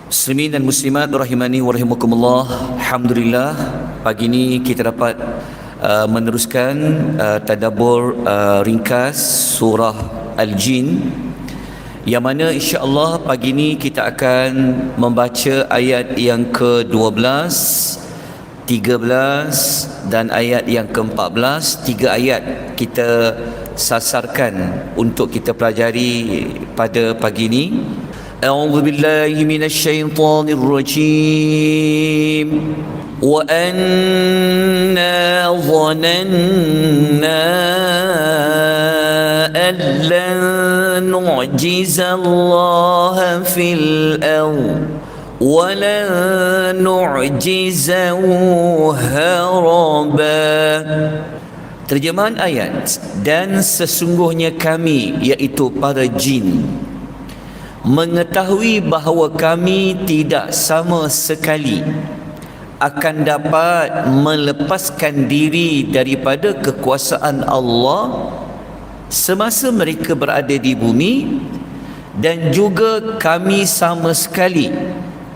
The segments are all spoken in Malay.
Muslimin dan muslimat rahimani wa rahimakumullah. Alhamdulillah, pagi ini kita dapat meneruskan tadabbur ringkas surah Al-Jin, yang mana insya-Allah pagi ini kita akan membaca ayat yang ke-12, 13 dan ayat yang ke-14. 3 ayat kita sasarkan untuk kita pelajari pada pagi ini. أعوذ بالله من الشيطان الرجيم وأنا ظننا أن لن نعجز الله في الأرض ولن نعجزه هربا. Terjemahan ayat, dan sesungguhnya kami, iaitu para jin, mengetahui bahawa kami tidak sama sekali akan dapat melepaskan diri daripada kekuasaan Allah semasa mereka berada di bumi, dan juga kami sama sekali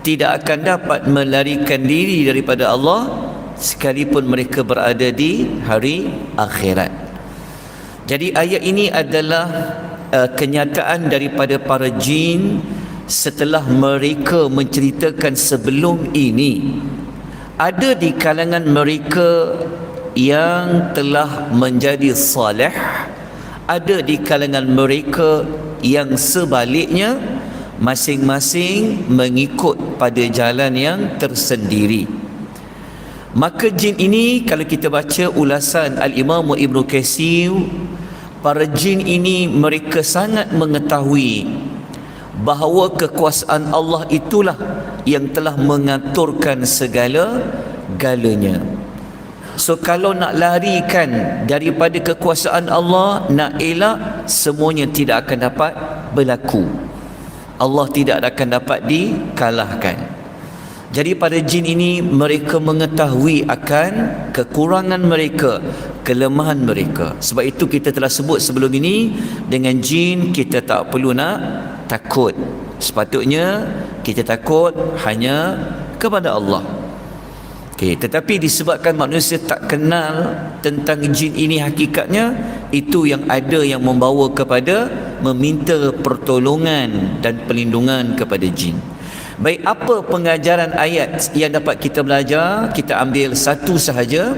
tidak akan dapat melarikan diri daripada Allah sekalipun mereka berada di hari akhirat. Jadi ayat ini adalah kenyataan daripada para jin setelah mereka menceritakan sebelum ini. Ada di kalangan mereka yang telah menjadi salih, ada di kalangan mereka yang sebaliknya, masing-masing mengikut pada jalan yang tersendiri. Maka jin ini, kalau kita baca ulasan Al-Imam Ibn Katsir, para jin ini mereka sangat mengetahui bahawa kekuasaan Allah itulah yang telah mengaturkan segala-galanya. So kalau nak larikan daripada kekuasaan Allah, nak elak, semuanya tidak akan dapat berlaku. Allah tidak akan dapat dikalahkan. Jadi pada jin ini mereka mengetahui akan kekurangan mereka, kelemahan mereka. Sebab itu kita telah sebut sebelum ini, dengan jin kita tak perlu nak takut. Sepatutnya kita takut hanya kepada Allah. Tetapi disebabkan manusia tak kenal tentang jin ini hakikatnya, itu yang ada yang membawa kepada meminta pertolongan dan perlindungan kepada jin. Baik, apa pengajaran ayat yang dapat kita belajar? Kita ambil satu sahaja,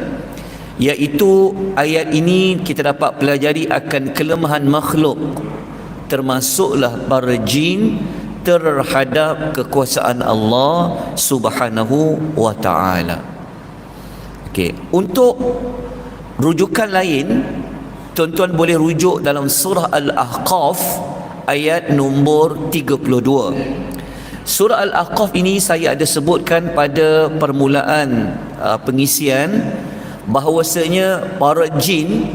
iaitu ayat ini kita dapat pelajari akan kelemahan makhluk, termasuklah para jin, terhadap kekuasaan Allah Subhanahu wa ta'ala. Untuk rujukan lain, tuan-tuan boleh rujuk dalam surah Al-Ahqaf ayat nombor 32. Surah Al-Ahqaf ini saya ada sebutkan pada permulaan pengisian, bahawasanya para jin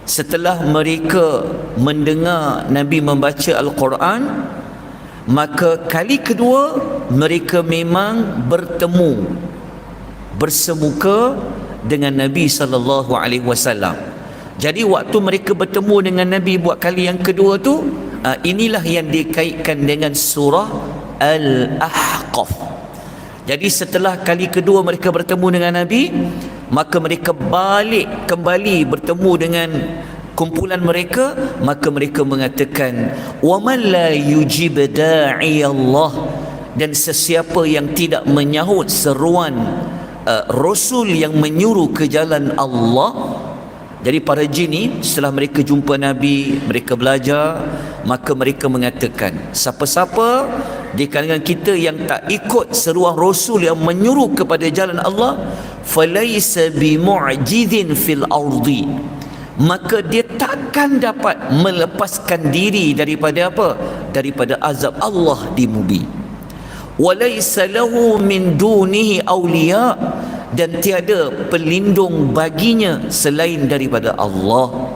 setelah mereka mendengar Nabi membaca Al-Quran, maka kali kedua mereka memang bertemu bersemuka dengan Nabi SAW. Jadi waktu mereka bertemu dengan Nabi buat kali yang kedua tu, inilah yang dikaitkan dengan surah Al-Ahqaf. Jadi setelah kali kedua mereka bertemu dengan Nabi, maka mereka balik kembali bertemu dengan kumpulan mereka, maka mereka mengatakan, wa man la yujib da'i Allah, dan sesiapa yang tidak menyahut seruan Rasul yang menyuruh ke jalan Allah. Jadi para jin ni setelah mereka jumpa Nabi, mereka belajar, maka mereka mengatakan, siapa-siapa di kalangan kita yang tak ikut seruan Rasul yang menyuruh kepada jalan Allah, falaysa bimu'jizin fil ardi, maka dia takkan dapat melepaskan diri daripada apa? Daripada azab Allah di bumi. Walaysa lahu min dunihi awliya, dan tiada pelindung baginya selain daripada Allah.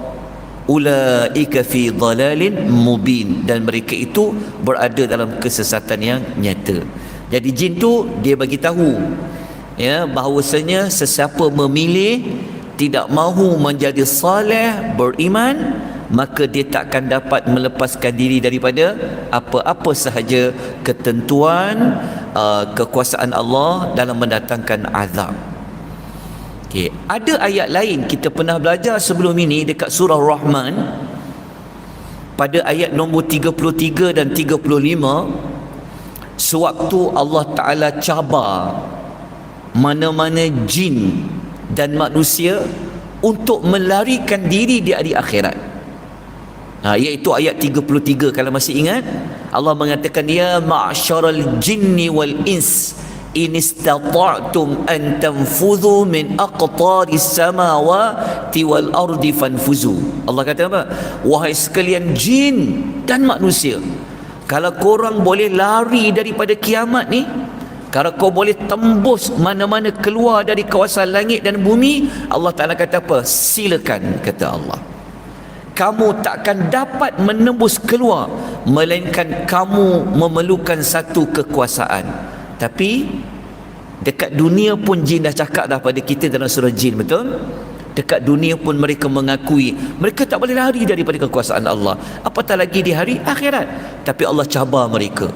Ulaika fi dhalalin mubin, dan mereka itu berada dalam kesesatan yang nyata. Jadi jin tu dia bagi tahu, bahawasanya sesiapa memilih tidak mahu menjadi saleh, beriman, maka dia takkan dapat melepaskan diri daripada apa-apa sahaja ketentuan kekuasaan Allah dalam mendatangkan azab. Okay. Ada ayat lain kita pernah belajar sebelum ini dekat surah Rahman pada ayat nombor 33 dan 35, sewaktu Allah Ta'ala cabar mana-mana jin dan manusia untuk melarikan diri di hari akhirat. Iaitu ayat 33, kalau masih ingat, Allah mengatakan, ya ma'syaral jinni wal ins in istata'tum an tanfudhu min aqtaris samawati wal ardi fanfuzu. Allah kata apa? Wahai sekalian jin dan manusia, kalau korang boleh lari daripada kiamat ni, kalau kau boleh tembus mana-mana keluar dari kawasan langit dan bumi, Allah Ta'ala kata apa? Silakan, kata Allah. Kamu takkan dapat menembus keluar melainkan kamu memerlukan satu kekuasaan. Tapi dekat dunia pun jin dah cakap dah pada kita dalam surah jin, betul? Dekat dunia pun mereka mengakui mereka tak boleh lari daripada kekuasaan Allah, apatah lagi di hari akhirat. Tapi Allah cabar mereka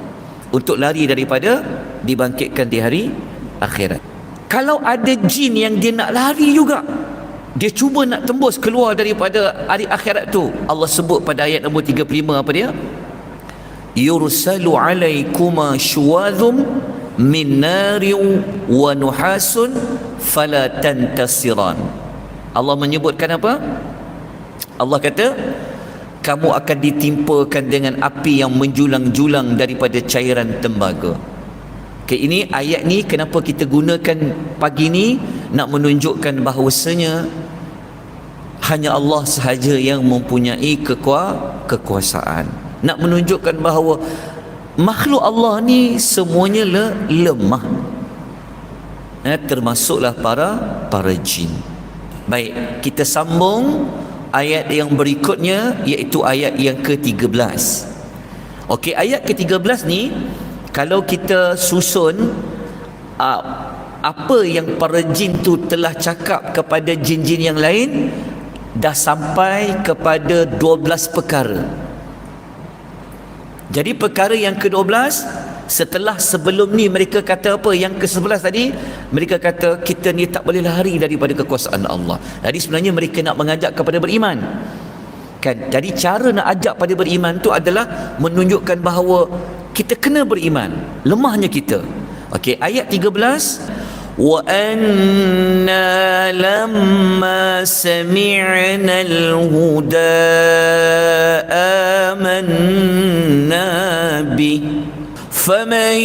untuk lari daripada dibangkitkan di hari akhirat. Kalau ada jin yang dia nak lari juga, dia cuba nak tembus keluar daripada hari akhirat tu, Allah sebut pada ayat nombor 35 apa dia? Yursalu alaikuma syuwadhum min nariu wa nuhasun fala tantasiran. Allah menyebutkan apa? Allah kata kamu akan ditimpakan dengan api yang menjulang-julang daripada cairan tembaga. Okay, ini ayat ni kenapa kita gunakan pagi ni, nak menunjukkan bahawasanya hanya Allah sahaja yang mempunyai kekuasaan. Nak menunjukkan bahawa makhluk Allah ni semuanya lemah, termasuklah para jin. Baik, kita sambung ayat yang berikutnya, iaitu ayat yang ke-13. Okey, ayat ke-13 ni kalau kita susun apa yang para jin tu telah cakap kepada jin-jin yang lain, dah sampai kepada 12 perkara. Jadi perkara yang ke-12, setelah sebelum ni mereka kata apa? Yang ke-11 tadi, mereka kata kita ni tak boleh lari daripada kekuasaan Allah. Jadi sebenarnya mereka nak mengajak kepada beriman. Kan? Jadi cara nak ajak pada beriman tu adalah menunjukkan bahawa kita kena beriman, lemahnya kita. Okey, ayat 13, wa anna lamma sami'na al-huda amanna bih faman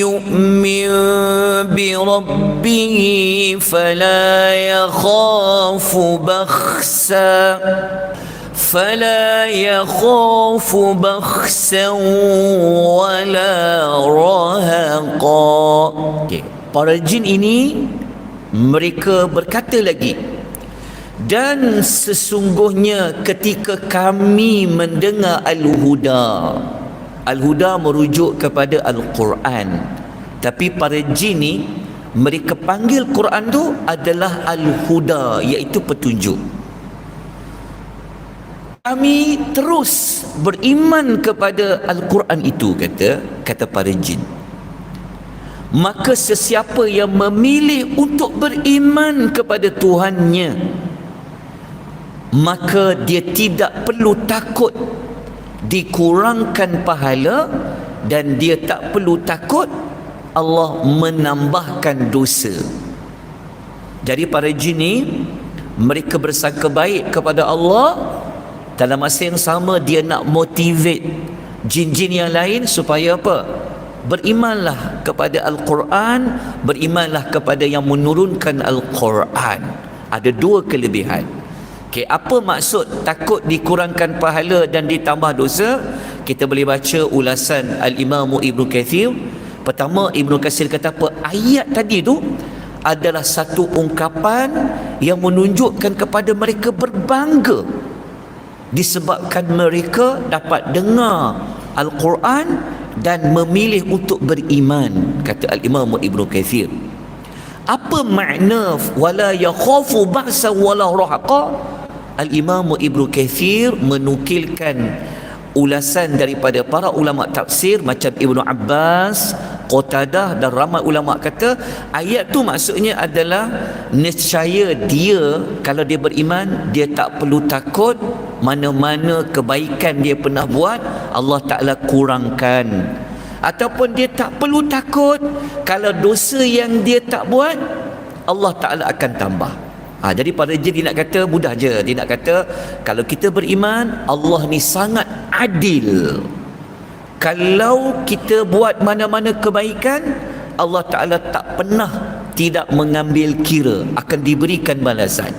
yu'min bi rabbih fala yakhafu bakhsa فلا يخاف بخسا ولا رهقا. Okay. Para jin ini mereka berkata lagi, dan sesungguhnya ketika kami mendengar Al-Huda. Al-Huda merujuk kepada Al-Quran, tapi para jin ni mereka panggil Quran tu adalah Al-Huda, iaitu petunjuk. Kami terus beriman kepada Al-Quran itu, kata para jin. Maka sesiapa yang memilih untuk beriman kepada Tuhannya, maka dia tidak perlu takut dikurangkan pahala, dan dia tak perlu takut Allah menambahkan dosa. Jadi para jin ni mereka bersangka baik kepada Allah, dalam masa yang sama dia nak motivate jin-jin yang lain supaya apa? Berimanlah kepada Al-Quran, berimanlah kepada yang menurunkan Al-Quran. Ada dua kelebihan. Okay, apa maksud takut dikurangkan pahala dan ditambah dosa? Kita boleh baca ulasan Al-Imam Ibn Kathir. Pertama, Ibn Kathir kata apa? Ayat tadi tu adalah satu ungkapan yang menunjukkan kepada mereka berbangga disebabkan mereka dapat dengar Al-Quran dan memilih untuk beriman, kata Al-Imam Ibn Kathir. Apa makna wala yakhafu ba'sa wala rahaqa? Al-Imam Ibnu Katsir menukilkan ulasan daripada para ulama tafsir macam Ibnu Abbas, Qatadah dan ramai ulama kata ayat tu maksudnya adalah nescaya dia kalau dia beriman dia tak perlu takut mana-mana kebaikan dia pernah buat Allah Ta'ala kurangkan, ataupun dia tak perlu takut kalau dosa yang dia tak buat Allah Ta'ala akan tambah. Jadi pada dia nak kata mudah je, dia nak kata kalau kita beriman Allah ni sangat adil. Kalau kita buat mana-mana kebaikan Allah Ta'ala tak pernah tidak mengambil kira, akan diberikan balasan.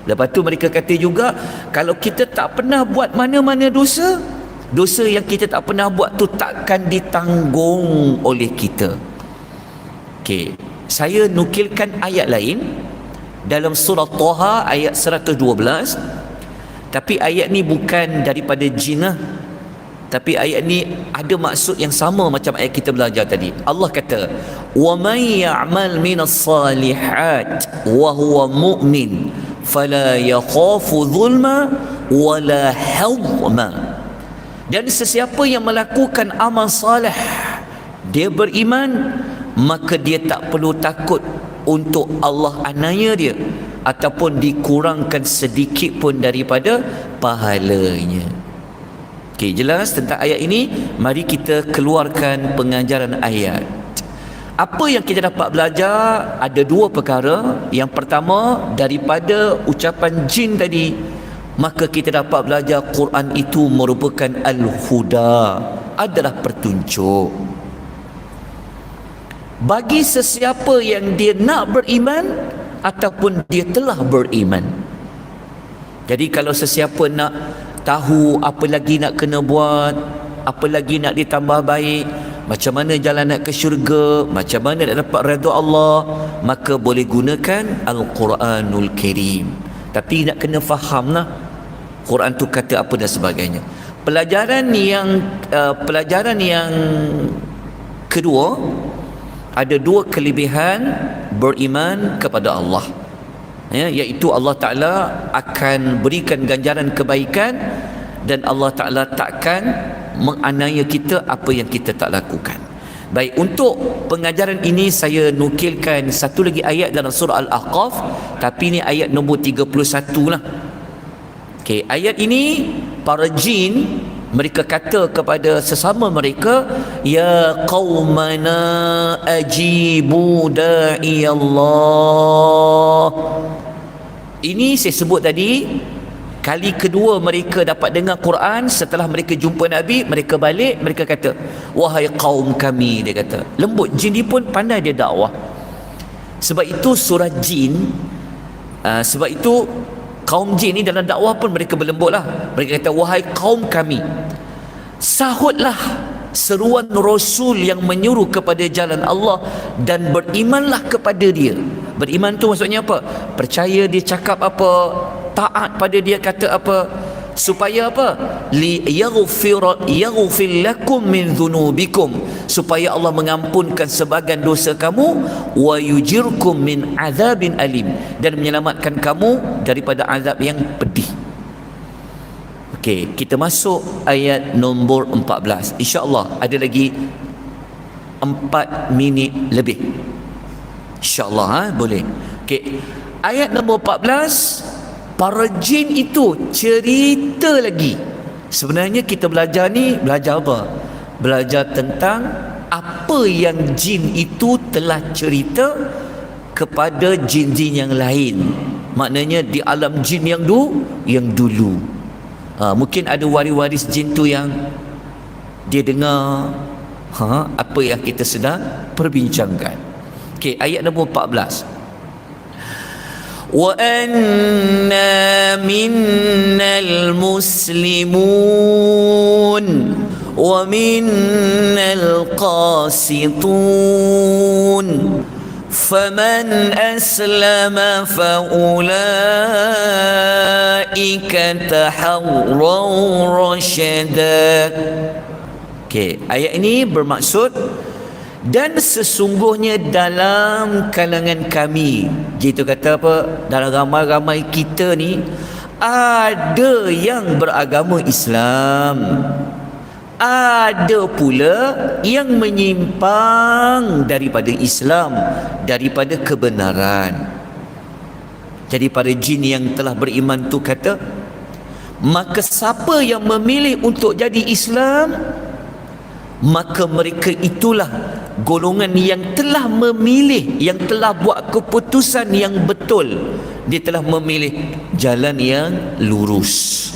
Lepas tu mereka kata juga kalau kita tak pernah buat mana-mana dosa, dosa yang kita tak pernah buat tu takkan ditanggung oleh kita. Okey, saya nukilkan ayat lain dalam surah Taha ayat 112, tapi ayat ni bukan daripada jin lah, tapi ayat ni ada maksud yang sama macam ayat kita belajar tadi. Allah kata wa may ya'mal minas salihat wa huwa mu'min fala yakhafu dhulma wala hawma. Dan sesiapa yang melakukan amal salih dia beriman, maka dia tak perlu takut untuk Allah aniaya dia ataupun dikurangkan sedikit pun daripada pahalanya. Okey, jelas tentang ayat ini. Mari kita keluarkan pengajaran ayat. Apa yang kita dapat belajar? Ada dua perkara. Yang pertama, daripada ucapan jin tadi, maka kita dapat belajar Quran itu merupakan al-huda, adalah petunjuk bagi sesiapa yang dia nak beriman ataupun dia telah beriman. Jadi kalau sesiapa nak tahu apa lagi nak kena buat, apa lagi nak ditambah baik, macam mana jalan nak ke syurga, macam mana nak dapat redha Allah, maka boleh gunakan Al-Quranul Karim. Tapi nak kena fahamlah Quran tu kata apa dan sebagainya. Pelajaran yang kedua, ada dua kelebihan beriman kepada Allah, iaitu Allah Ta'ala akan berikan ganjaran kebaikan dan Allah Ta'ala takkan menganiaya kita apa yang kita tak lakukan. Baik, untuk pengajaran ini saya nukilkan satu lagi ayat dalam surah Al-Ahqaf, tapi ni ayat nombor 31 lah. Okey, ayat ini para jin mereka kata kepada sesama mereka, ya qaumana ajibu da'i Allah. Ini saya sebut tadi kali kedua mereka dapat dengar Quran setelah mereka jumpa Nabi. Mereka balik, mereka kata, wahai kaum kami, dia kata. Lembut, jin ni pun pandai dia dakwah. Sebab itu surah jin, sebab itu kaum jin ni dalam dakwah pun mereka berlembut lah. Mereka kata, wahai kaum kami, sahutlah seruan Rasul yang menyuruh kepada jalan Allah dan berimanlah kepada dia. Beriman tu maksudnya apa? Percaya dia cakap apa, taat pada dia kata apa, supaya apa? Yaghfir lakum min dhunubikum, supaya Allah mengampunkan sebahagian dosa kamu, wa yujirkum min azabin alim, dan menyelamatkan kamu daripada azab yang pedih. Okey, kita masuk ayat nombor 14. InsyaAllah ada lagi 4 minit lebih. InsyaAllah boleh. Okey, ayat nombor 14, para jin itu cerita lagi. Sebenarnya kita belajar ni, belajar apa? Belajar tentang apa yang jin itu telah cerita kepada jin-jin yang lain. Maknanya di alam jin yang dulu. Mungkin ada waris-waris jin tu yang dia dengar apa yang kita sedang perbincangkan. Okey, ayat nombor 14. Wa anna minnal muslimun wa minnal qasitun faman aslama faulaika tahawraw rasyada. Okey, ayat ini bermaksud, dan sesungguhnya dalam kalangan kami, jitu kata apa, dalam ramai-ramai kita ni Ada yang beragama Islam, ada pula yang menyimpang daripada Islam, daripada kebenaran. Jadi para jin yang telah beriman tu kata, maka siapa yang memilih untuk jadi Islam, maka mereka itulah golongan yang telah memilih, yang telah buat keputusan yang betul. Dia telah memilih jalan yang lurus.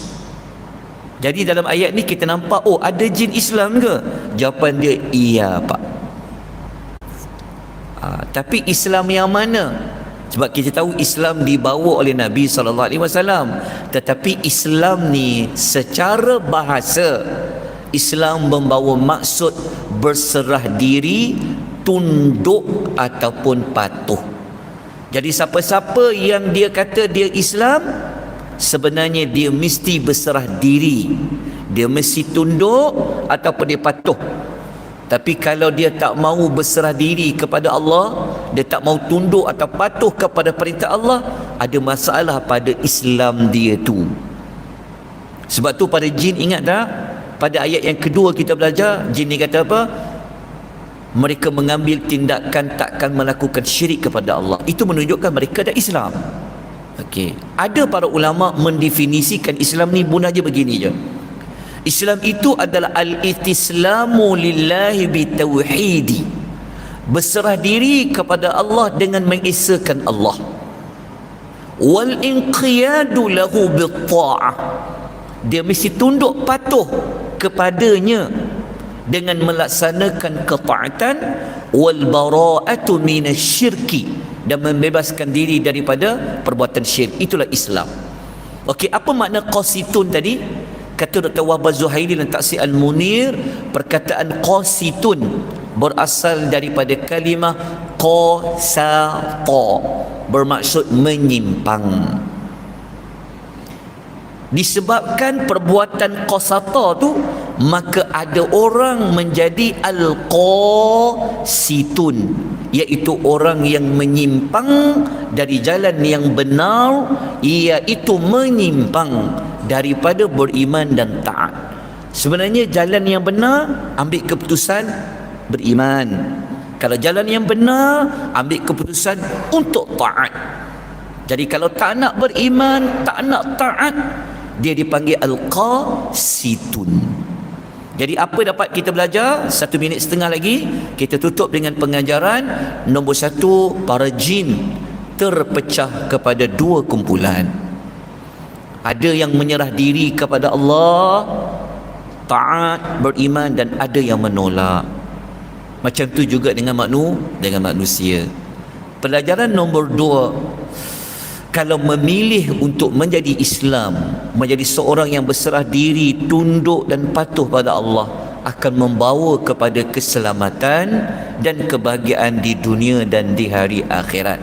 Jadi dalam ayat ni kita nampak, oh ada jin Islam ke? Jawapan dia, iya pak. Tapi Islam yang mana? Sebab kita tahu Islam dibawa oleh Nabi SAW. Tetapi Islam ni secara bahasa, Islam membawa maksud berserah diri, tunduk ataupun patuh. Jadi siapa-siapa yang dia kata dia Islam, sebenarnya dia mesti berserah diri, dia mesti tunduk ataupun dia patuh. Tapi kalau dia tak mahu berserah diri kepada Allah, dia tak mahu tunduk atau patuh kepada perintah Allah, ada masalah pada Islam dia tu. Sebab tu pada jin, ingat tak? Pada ayat yang kedua kita belajar, jin ni kata apa? Mereka mengambil tindakan takkan melakukan syirik kepada Allah. Itu menunjukkan mereka dah Islam. Okey. Ada para ulama mendefinisikan Islam ni pun aja begini je. Islam itu adalah al-istislamu lillahi bitauhidi. Berserah diri kepada Allah dengan mengesahkan Allah. Wal inqiyadu lahu bitta'ah. Dia mesti tunduk patuh kepadanya dengan melaksanakan ketaatan, wal bara'atu minasyirki, dan membebaskan diri daripada perbuatan syirik. Itulah Islam. Okey, apa makna qasitun tadi? Kata Dr. Wahbah Zuhaili dan Taksir Al-Munir, perkataan qasitun berasal daripada kalimah qasata, bermaksud menyimpang. Disebabkan perbuatan qasata tu, maka ada orang menjadi al-qasitun, iaitu orang yang menyimpang dari jalan yang benar, iaitu menyimpang daripada beriman dan taat. Sebenarnya jalan yang benar, ambil keputusan beriman. Kalau jalan yang benar, ambil keputusan untuk taat. Jadi kalau tak nak beriman, tak nak taat, dia dipanggil al-qasitun. Jadi apa dapat kita belajar? 1 minit setengah lagi kita tutup dengan pengajaran nombor 1. Para jin terpecah kepada 2 kumpulan. Ada yang menyerah diri kepada Allah, taat, beriman, dan ada yang menolak. Macam tu juga dengan manusia. Pelajaran nombor 2, kalau memilih untuk menjadi Islam, menjadi seorang yang berserah diri, tunduk dan patuh pada Allah, akan membawa kepada keselamatan dan kebahagiaan di dunia dan di hari akhirat.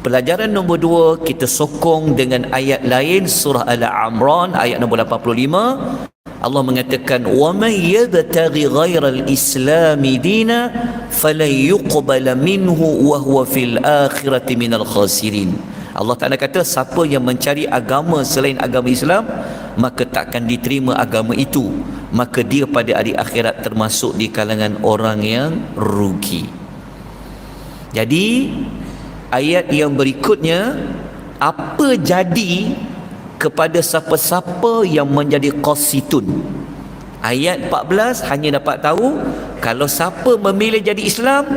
Pelajaran nombor 2 kita sokong dengan ayat lain, surah Al-Imran ayat nombor 85. Allah mengatakan, wa man yabtaghi ghairal islami dina falan yuqbala minhu wa huwa fil akhirati minal khasirin. Allah Ta'ala kata, siapa yang mencari agama selain agama Islam, maka takkan diterima agama itu, maka dia pada hari akhirat termasuk di kalangan orang yang rugi. Jadi ayat yang berikutnya, apa jadi kepada siapa-siapa yang menjadi qasitun? Ayat 14 hanya dapat tahu kalau siapa memilih jadi Islam,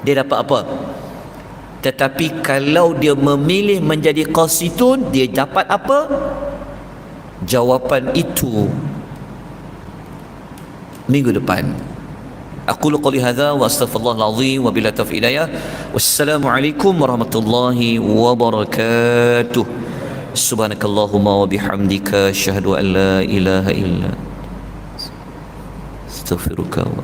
dia dapat apa? Tetapi kalau dia memilih menjadi qasitun, dia dapat apa? Jawapan itu minggu depan. Aqulu qouli hadza wa astaghfirullahal azim wa billahi taufiq hidayah. Wassalamualaikum warahmatullahi wabarakatuh. Subhanakallahumma wa bihamdika asyhadu an la ilaha illa anta astaghfiruka wa